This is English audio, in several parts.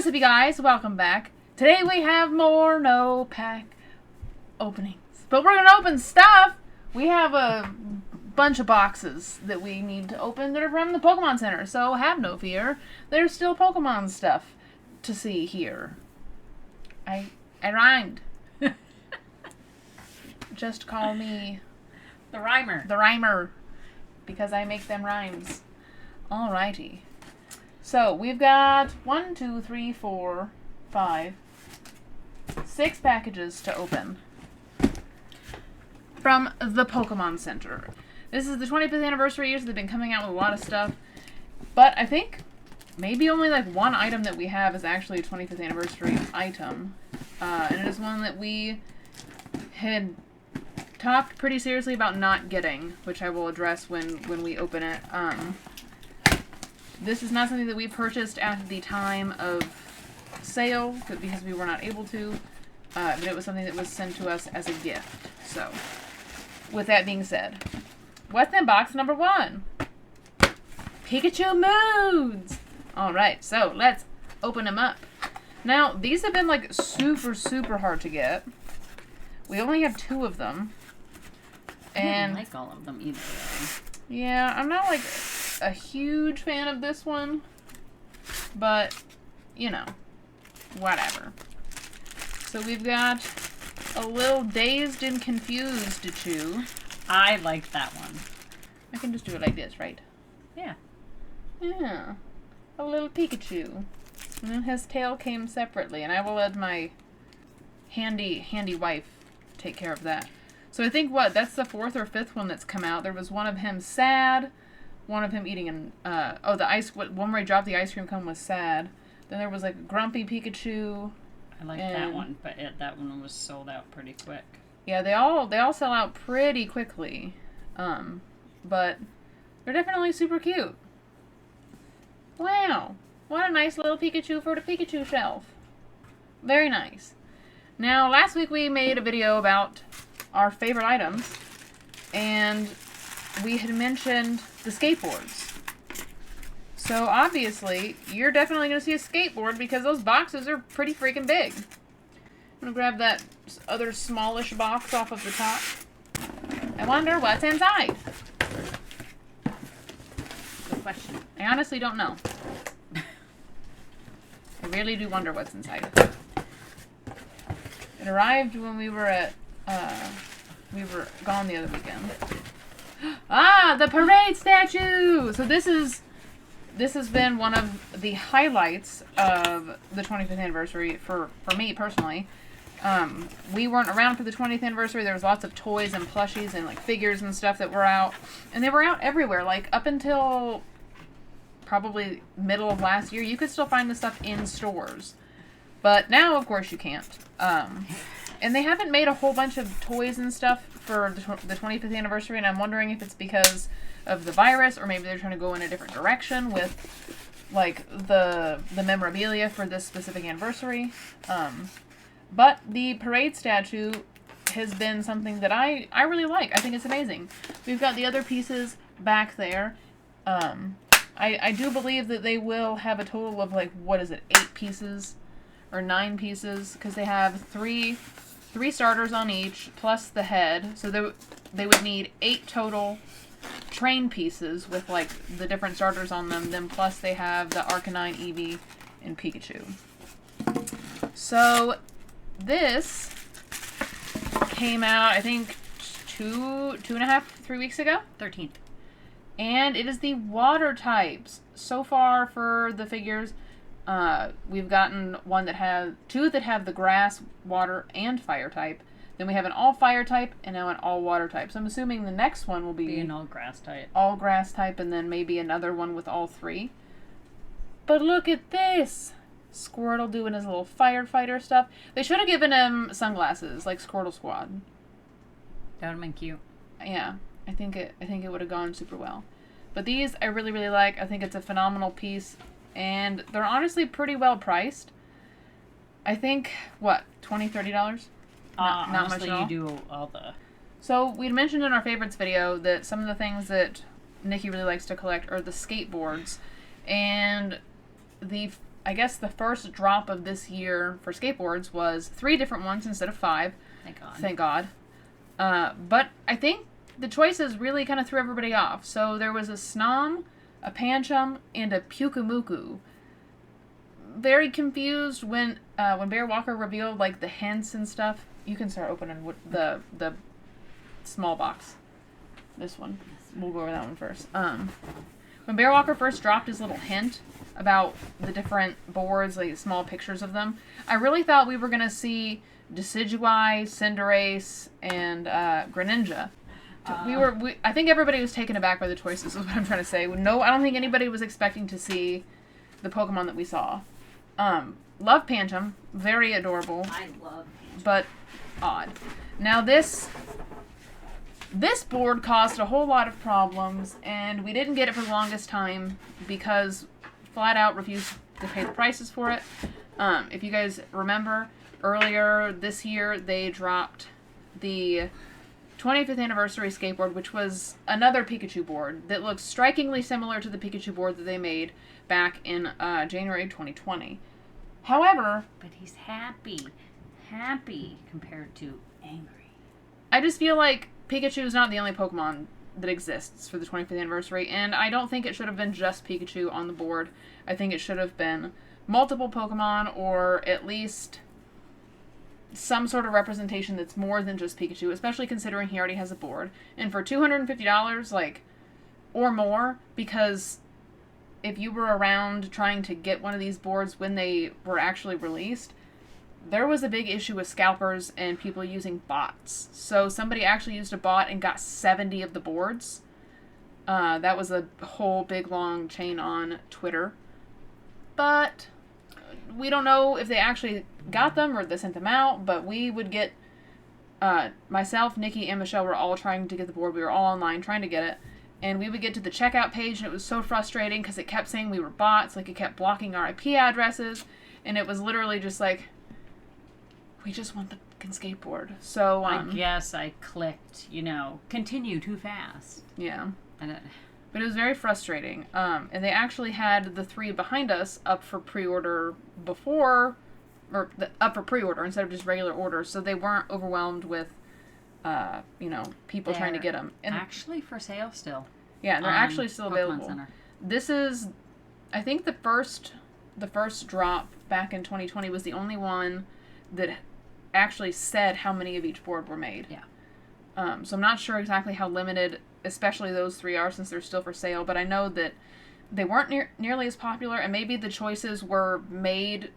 What's up, you guys? Welcome back. Today we have more no pack openings. But we're going to open stuff. We have a bunch of boxes that we need to open that are from the Pokemon Center. So have no fear. There's still Pokemon stuff to see here. I rhymed. Just call me the rhymer. The rhymer. Because I make them rhymes. Alrighty. So we've got 1, 2, 3, 4, 5, 6 packages to open from the Pokemon Center. This is the 25th anniversary year, so they've been coming out with a lot of stuff. But I think maybe only like one item that we have is actually a 25th anniversary item. And it is one that we had talked pretty seriously about not getting, which I will address when we open it. This is not something that we purchased at the time of sale, because we were not able to, but it was something that was sent to us as a gift. So, with that being said, what's in box number 1? Pikachu Moods! Alright, so let's open them up. Now, these have been like super hard to get. We only have 2 of them. And I don't like all of them either, though. Yeah, I'm not like a huge fan of this one, but you know, whatever. So we've got a little Dazed and Confused to chew. I like that one. I can just do it like this, right? Yeah. Yeah. A little Pikachu. And then his tail came separately, and I will let my handy wife take care of that. So I think that's the 4th or 5th one that's come out. There was one of him sad, one of him eating an, one where he dropped the ice cream cone was sad. Then there was like Grumpy Pikachu. I like that one, but that one was sold out pretty quick. Yeah, they all sell out pretty quickly. But they're definitely super cute. Wow. What a nice little Pikachu for the Pikachu shelf. Very nice. Now, last week we made a video about our favorite items, and we had mentioned the skateboards. So obviously, you're definitely going to see a skateboard because those boxes are pretty freaking big. I'm going to grab that other smallish box off of the top. I wonder what's inside. Good question. I honestly don't know. I really do wonder what's inside. It arrived when we were gone the other weekend. Ah, the parade statue! So this has been one of the highlights of the 25th anniversary for me personally. We weren't around for the 20th anniversary. There was lots of toys and plushies and like figures and stuff that were out. And they were out everywhere. Like up until probably middle of last year, you could still find the stuff in stores. But now, of course, you can't. And they haven't made a whole bunch of toys and stuff for the 25th anniversary, and I'm wondering if it's because of the virus, or maybe they're trying to go in a different direction with, like, the memorabilia for this specific anniversary. But the parade statue has been something that I really like. I think it's amazing. We've got the other pieces back there. I do believe that they will have a total of, like, 8 pieces? Or 9 pieces, because they have three starters on each, plus the head. So they would need 8 total train pieces with like the different starters on them. Then plus they have the Arcanine, Eevee, and Pikachu. So this came out, I think, 2.5, 3 weeks ago? 13th. And it is the water types. So far for the figures, we've gotten 2 that have the grass, water, and fire type. Then we have an all fire type and now an all water type. So I'm assuming the next one will be an all grass type. All grass type, and then maybe another one with all 3. But look at this! Squirtle doing his little firefighter stuff. They should have given him sunglasses like Squirtle Squad. That would have been cute. Yeah, I think it would have gone super well. But these I really like. I think it's a phenomenal piece. And they're honestly pretty well priced. I think, $20, $30? Not honestly, much at all. You do all the... So, we'd mentioned in our favorites video that some of the things that Nikki really likes to collect are the skateboards. And the I guess the first drop of this year for skateboards was 3 different ones instead of 5. Thank God. Thank God. But I think the choices really kind of threw everybody off. So there was a Snom, a Pancham, and a Pukumuku. Very confused when Bear Walker revealed like the hints and stuff. You can start opening the small box. This one. We'll go over that one first. When Bear Walker first dropped his little hint about the different boards, like small pictures of them, I really thought we were going to see Decidueye, Cinderace, and Greninja. I think everybody was taken aback by the choices, is what I'm trying to say. No, I don't think anybody was expecting to see the Pokemon that we saw. Love Pancham. Very adorable. I love Pancham. But odd. Now this board caused a whole lot of problems, and we didn't get it for the longest time because flat out refused to pay the prices for it. If you guys remember, earlier this year they dropped the 25th anniversary skateboard, which was another Pikachu board that looks strikingly similar to the Pikachu board that they made back in January 2020. However, but he's happy compared to angry. I just feel like Pikachu is not the only Pokemon that exists for the 25th anniversary, and I don't think it should have been just Pikachu on the board. I think it should have been multiple Pokemon, or at least some sort of representation that's more than just Pikachu, especially considering he already has a board. And for $250, like, or more, because if you were around trying to get one of these boards when they were actually released, there was a big issue with scalpers and people using bots. So somebody actually used a bot and got 70 of the boards. That was a whole big long chain on Twitter. But we don't know if they actually got them or they sent them out, but we would get, myself, Nikki, and Michelle were all trying to get the board. We were all online trying to get it. And we would get to the checkout page, and it was so frustrating because it kept saying we were bots. Like, it kept blocking our IP addresses. And it was literally just like, we just want the fucking skateboard. So, I guess I clicked, continue too fast. Yeah. And but it was very frustrating. And they actually had the 3 behind us up for pre-order before, up for pre-order instead of just regular orders. So they weren't overwhelmed with, people trying to get them. And actually for sale still. Yeah, they're actually still Pokemon available. Center. This is, I think the first drop back in 2020 was the only one that actually said how many of each board were made. Yeah. So I'm not sure exactly how limited, especially those 3 are, since they're still for sale, but I know that they weren't nearly as popular, and maybe the choices were made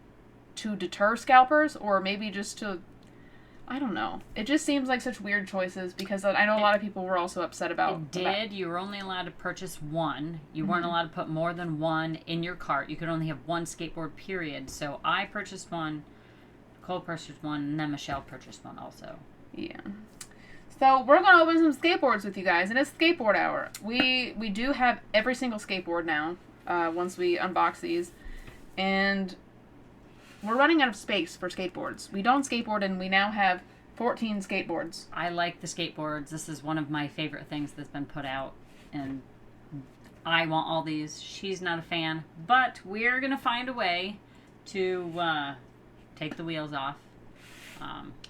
to deter scalpers, or maybe just to, I don't know. It just seems like such weird choices, because I know a lot of people were also upset about it. You were only allowed to purchase 1. You weren't allowed to put more than 1 in your cart. You could only have 1 skateboard, period. So I purchased 1, Cole purchased 1, and then Michelle purchased 1 also. Yeah. So we're going to open some skateboards with you guys, and it's skateboard hour. We do have every single skateboard now, once we unbox these, and we're running out of space for skateboards. We don't skateboard, and we now have 14 skateboards. I like the skateboards. This is one of my favorite things that's been put out, and I want all these. She's not a fan, but we're going to find a way to take the wheels off.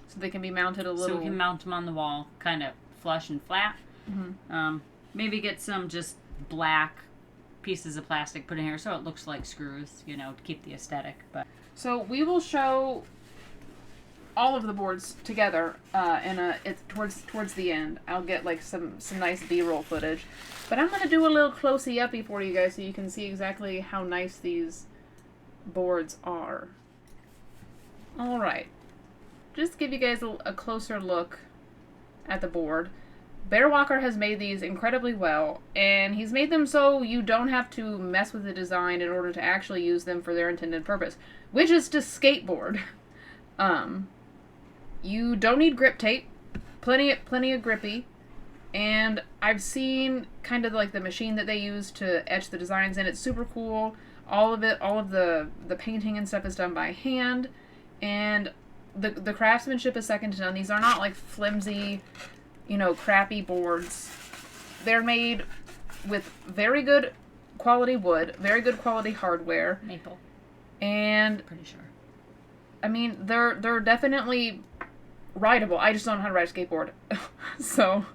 So they can be mounted a little. So we can mount them on the wall, kind of flush and flat. Mm-hmm. Maybe get some just black pieces of plastic put in here so it looks like screws, to keep the aesthetic. But so we will show all of the boards together, it's towards the end. I'll get like some nice B-roll footage, but I'm gonna do a little closey-uppy for you guys so you can see exactly how nice these boards are. All right. Just give you guys a closer look at the board. Bear Walker has made these incredibly well, and he's made them so you don't have to mess with the design in order to actually use them for their intended purpose, which is to skateboard. You don't need grip tape, plenty of grippy, and I've seen kind of like the machine that they use to etch the designs in. It's super cool. All of the painting and stuff is done by hand, and the craftsmanship is second to none. These are not like flimsy, crappy boards. They're made with very good quality wood, very good quality hardware. And Pretty sure. I mean, they're definitely rideable. I just don't know how to ride a skateboard. So,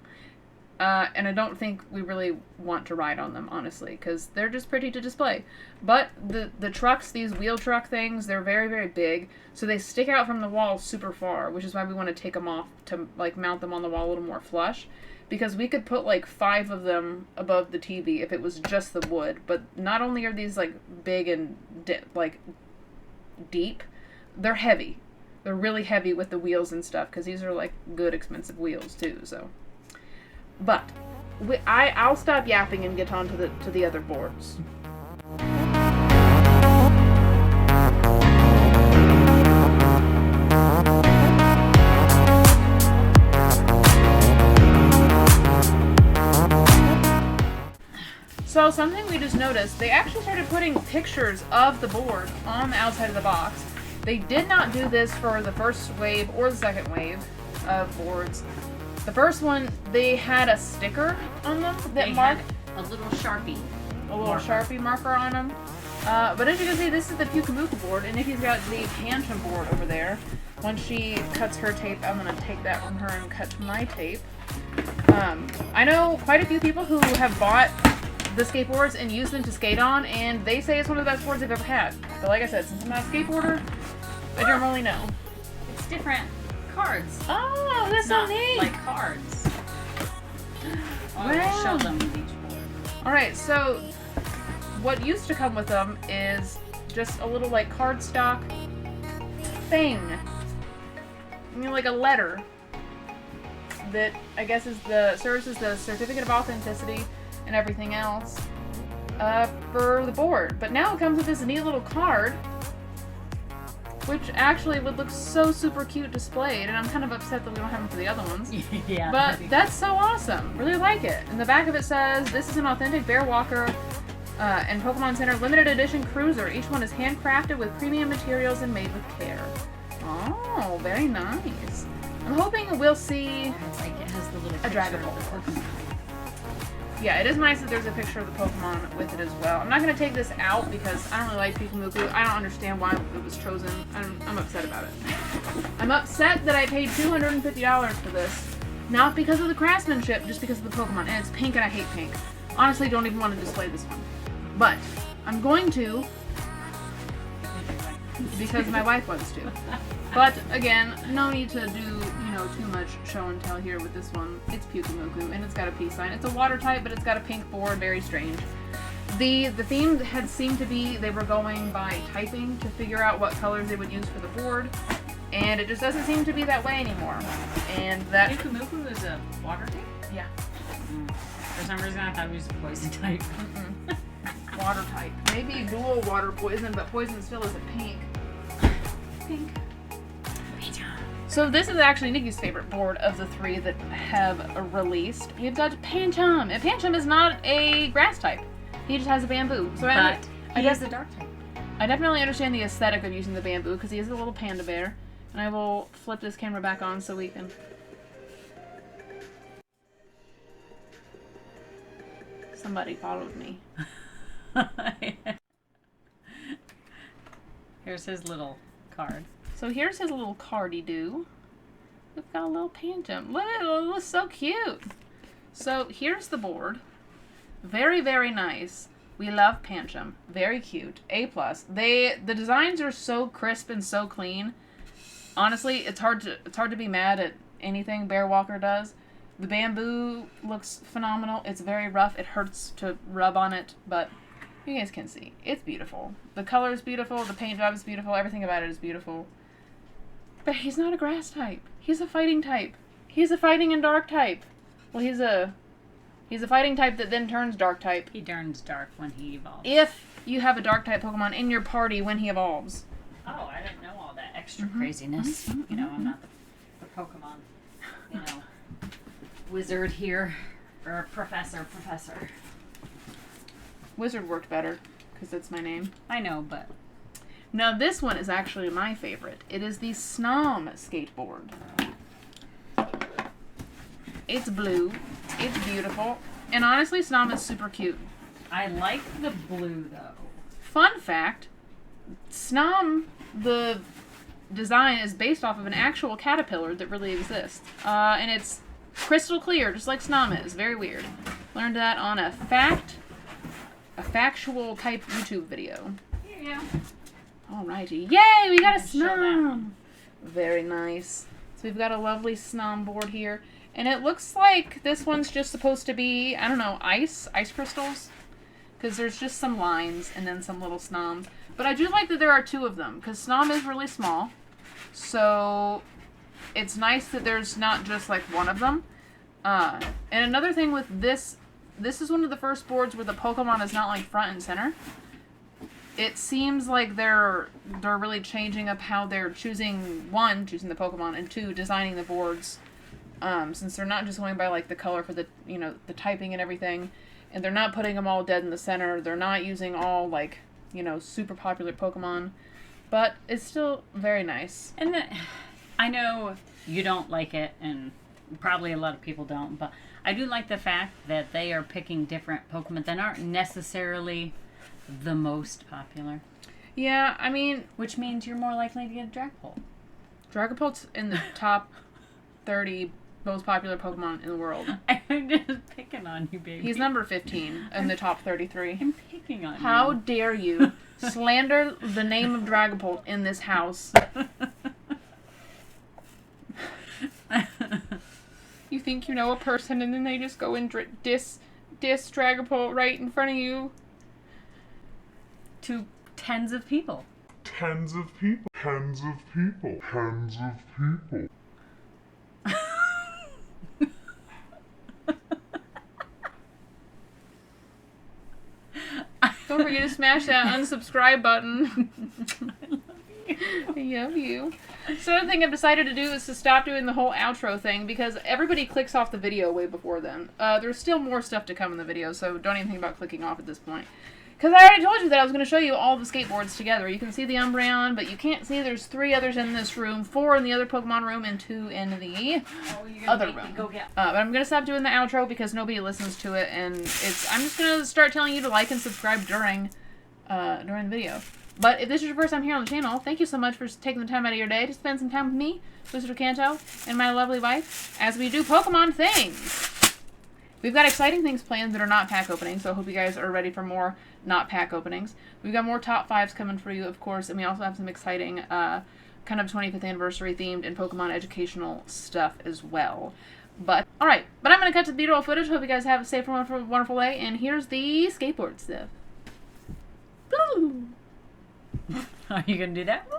and I don't think we really want to ride on them, honestly, because they're just pretty to display. But the trucks, these wheel truck things, they're very, very big, so they stick out from the wall super far, which is why we want to take them off to, like, mount them on the wall a little more flush. Because we could put, like, 5 of them above the TV if it was just the wood. But not only are these, like, big and, deep, they're heavy. They're really heavy with the wheels and stuff, because these are, like, good, expensive wheels, too, so. But, I'll stop yapping and get on to the other boards. So something we just noticed, they actually started putting pictures of the board on the outside of the box. They did not do this for the first wave or the second wave of boards. The first one, they had a sticker on them that marked a little Sharpie. A little Sharpie marker on them. But as you can see, this is the Pukamuka board, and Nikki's got the Phantom board over there. Once she cuts her tape, I'm going to take that from her and cut my tape. I know quite a few people who have bought the skateboards and use them to skate on, and they say it's one of the best boards they've ever had. But like I said, since I'm not a skateboarder, I don't really know. It's different cards. Oh, that's so neat! Like cards. Wow. I'll show them with each board. Alright, so what used to come with them is just a little like cardstock thing. I mean, like a letter that I guess serves as the certificate of authenticity and everything else for the board. But now it comes with this neat little card, which actually would look so super cute displayed, and I'm kind of upset that we don't have them for the other ones. Yeah. But that's so awesome. Really like it. And the back of it says, this is an authentic Bear Walker and Pokemon Center limited edition cruiser. Each one is handcrafted with premium materials and made with care. Oh, very nice. I'm hoping we'll see It's like it has the little a Dragon picture Ball. of the Pokemon. Yeah, it is nice that there's a picture of the Pokemon with it as well. I'm not going to take this out because I don't really like Pikamuku. I don't understand why it was chosen. I'm upset about it. I'm upset that I paid $250 for this. Not because of the craftsmanship, just because of the Pokemon. And it's pink and I hate pink. Honestly, don't even want to display this one. But I'm going to because my wife wants to. But again, no need to do, too much show and tell here with this one. It's Pukamuku, and it's got a peace sign. It's a water type, but it's got a pink board. Very strange. The theme had seemed to be they were going by typing to figure out what colors they would use for the board, and it just doesn't seem to be that way anymore. And that Pukamuku is a water type? Yeah. For some reason, I thought it was a poison type. Water type. Maybe dual water poison, but poison still isn't pink. Pink. So this is actually Nikki's favorite board of the 3 that have released. We've got Pancham, and Pancham is not a grass type. He just has a bamboo. So he is a dark type. I definitely understand the aesthetic of using the bamboo because he is a little panda bear. And I will flip this camera back on so we can... Somebody followed me. Here's his little card. So here's his little cardy-doo. We've got a little Pancham. Look, it looks so cute. So here's the board. Very, very nice. We love Pancham. Very cute. A+. The designs are so crisp and so clean. Honestly, it's hard to be mad at anything Bear Walker does. The bamboo looks phenomenal. It's very rough. It hurts to rub on it, but you guys can see. It's beautiful. The color is beautiful. The paint job is beautiful. Everything about it is beautiful. But he's not a grass type. He's a fighting type. He's a fighting and dark type. Well, he's a fighting type that then turns dark type. He turns dark when he evolves. If you have a dark type Pokemon in your party when he evolves. Oh, I didn't know all that extra craziness. I'm not the Pokemon, wizard here. Or professor. Wizard worked better, because that's my name. I know, but... Now this one is actually my favorite. It is the Snom skateboard. It's blue. It's beautiful. And honestly, Snom is super cute. I like the blue, though. Fun fact, Snom, the design is based off of an actual caterpillar that really exists. And it's crystal clear, just like Snom is. Very weird. Learned that on a factual type YouTube video. Here you go. Alrighty. Yay, we got a Show that Snom. one. Very nice. So we've got a lovely Snom board here. And it looks like this one's just supposed to be, I don't know, ice crystals. Because there's just some lines and then some little Snoms. But I do like that there are two of them, because Snom is really small. So it's nice that there's not just like one of them. And another thing with this is one of the first boards where the Pokemon is not like front and center. It seems like they're really changing up how they're choosing the Pokemon, and two, designing the boards. Since they're not just going by like the color for the the typing and everything, and they're not putting them all dead in the center. They're not using all like super popular Pokemon, but it's still very nice. And I know you don't like it, and probably a lot of people don't, but I do like the fact that they are picking different Pokemon that aren't necessarily the most popular. Yeah, I mean, which means you're more likely to get a Dragapult. Dragapult's in the top 30 most popular Pokemon in the world. I'm just picking on you, baby. He's number 15 in the top 33. I'm picking on you. How dare you slander the name of Dragapult in this house? You think you know a person and then they just go and diss Dragapult right in front of you? To tens of people. Tens of people. Tens of people. Tens of people. Don't forget to smash that unsubscribe button. I love you. So another thing I've decided to do is to stop doing the whole outro thing, because everybody clicks off the video way before then. There's still more stuff to come in the video, so don't even think about clicking off at this point. Because I already told you that I was going to show you all the skateboards together. You can see the Umbreon, but you can't see there's 3 others in this room, 4 in the other Pokemon room, and 2 in the other room. Go get. But I'm going to stop doing the outro because nobody listens to it, and I'm just going to start telling you to like and subscribe during the video. But if this is your first time here on the channel, thank you so much for taking the time out of your day to spend some time with me, Mr. KANTO, and my lovely wife, as we do Pokemon things. We've got exciting things planned that are not pack openings, so I hope you guys are ready for more not pack openings. We've got more top 5s coming for you, of course, and we also have some exciting kind of 25th anniversary themed and Pokemon educational stuff as well. But, alright, but I'm going to cut to the beautiful footage. Hope you guys have a safe and wonderful day, and here's the skateboard stuff. Are you going to do that?